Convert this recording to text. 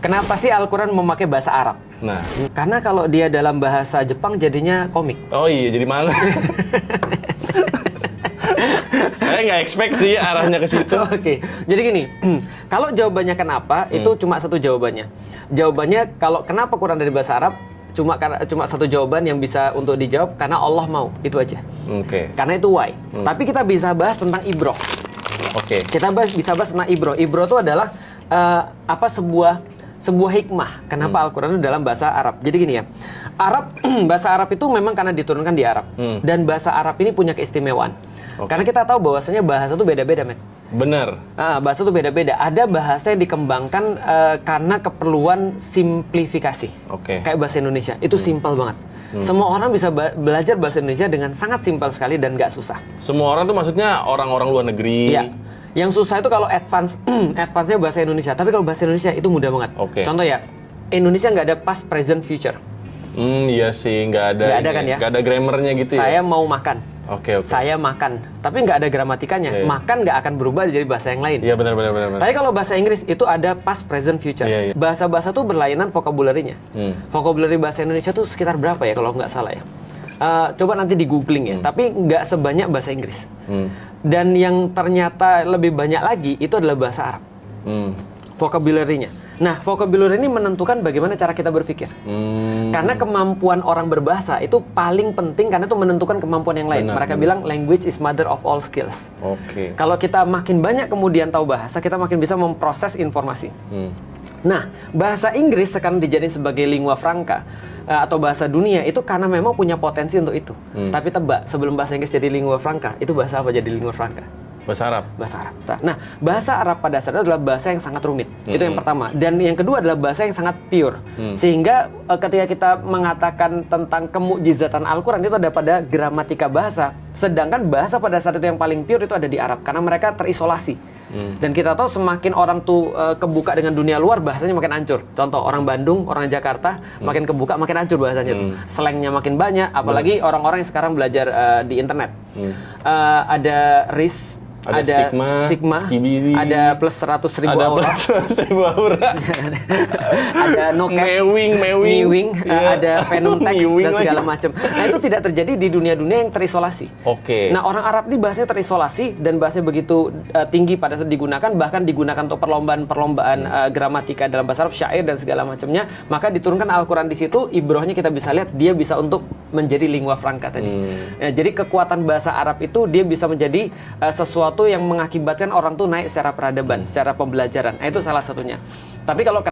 Kenapa sih Al-Quran memakai bahasa Arab? Nah. Karena kalau dia dalam bahasa Jepang jadinya komik. Oh iya, jadi mana? Saya nggak expect sih arahnya ke situ. Oke, jadi gini, kalau jawabannya kenapa, itu cuma satu jawabannya. Jawabannya kalau kenapa Quran dari bahasa Arab, cuma satu jawaban yang bisa untuk dijawab, karena Allah mau, itu aja. Oke. Karena itu why. Tapi kita bisa bahas tentang ibroh. Oke. Kita bisa bahas tentang ibroh. Ibroh itu adalah sebuah hikmah. Kenapa Al-Quran itu dalam bahasa Arab? Jadi gini ya, bahasa Arab itu memang karena diturunkan di Arab. Dan bahasa Arab ini punya keistimewaan. Karena kita tahu bahwasanya bahasa itu beda-beda, Met. Bener. Bahasa itu beda-beda. Ada bahasa yang dikembangkan karena keperluan simplifikasi. Oke. Kayak bahasa Indonesia, itu simpel banget. Semua orang bisa belajar bahasa Indonesia dengan sangat simpel sekali dan nggak susah. Semua orang tuh maksudnya orang-orang luar negeri. Iya. Yang susah itu kalau advance-nya bahasa Indonesia. Tapi kalau bahasa Indonesia itu mudah banget. Oke. Contoh ya, Indonesia nggak ada past, present, future. Iya sih, nggak ada kan ya? Nggak ada grammarnya gitu ya? Saya mau makan. Oke. Saya makan. Tapi nggak ada gramatikanya. Iya. Makan nggak akan berubah jadi bahasa yang lain. Iya, benar. Tapi kalau bahasa Inggris itu ada past, present, future. Iya. Bahasa-bahasa tuh berlainan vocabulary-nya. Vocabulary bahasa Indonesia tuh sekitar berapa ya kalau nggak salah ya? Coba nanti di googling ya. Tapi nggak sebanyak bahasa Inggris. Dan yang ternyata lebih banyak lagi itu adalah bahasa Arab. Vocabulary-nya. Nah, vocabulary ini menentukan bagaimana cara kita berpikir. Karena kemampuan orang berbahasa itu paling penting karena itu menentukan kemampuan yang lain. Mereka bilang language is mother of all skills. Oke. Kalau kita makin banyak kemudian tahu bahasa, kita makin bisa memproses informasi. Nah, bahasa Inggris sekarang dijadiin sebagai lingua franca atau bahasa dunia itu karena memang punya potensi untuk itu. Tapi tebak, sebelum bahasa Inggris jadi lingua franca, itu bahasa apa jadi lingua franca? Bahasa Arab. Bahasa Arab. Nah, bahasa Arab pada dasarnya adalah bahasa yang sangat rumit. Itu yang pertama. Dan yang kedua adalah bahasa yang sangat pure. Sehingga ketika kita mengatakan tentang kemukjizatan Al-Quran itu ada pada gramatika bahasa. Sedangkan bahasa pada saat itu yang paling pure itu ada di Arab. Karena mereka terisolasi. Dan kita tahu semakin orang tuh kebuka dengan dunia luar, bahasanya makin hancur. Contoh, orang Bandung, orang Jakarta, makin kebuka, makin hancur bahasanya tuh. Slangnya makin banyak, apalagi orang-orang yang sekarang belajar di internet. Ada RIS, ada Sigma, Skibidi, ada plus 100.000 aura, ada Nocap, Mewing, ada Venom Text dan segala macam. Nah, itu tidak terjadi di dunia-dunia yang terisolasi. Oke. Nah, orang Arab ini bahasanya terisolasi dan bahasanya begitu tinggi pada saat digunakan, bahkan digunakan untuk perlombaan gramatika dalam bahasa Arab, syair dan segala macamnya. Maka diturunkan Al-Quran di situ, ibrohnya kita bisa lihat dia bisa untuk menjadi lingua franca tadi. Nah, jadi kekuatan bahasa Arab itu dia bisa menjadi sesuatu yang mengakibatkan orang tuh naik secara peradaban, secara pembelajaran. Nah, itu salah satunya. Tapi kalau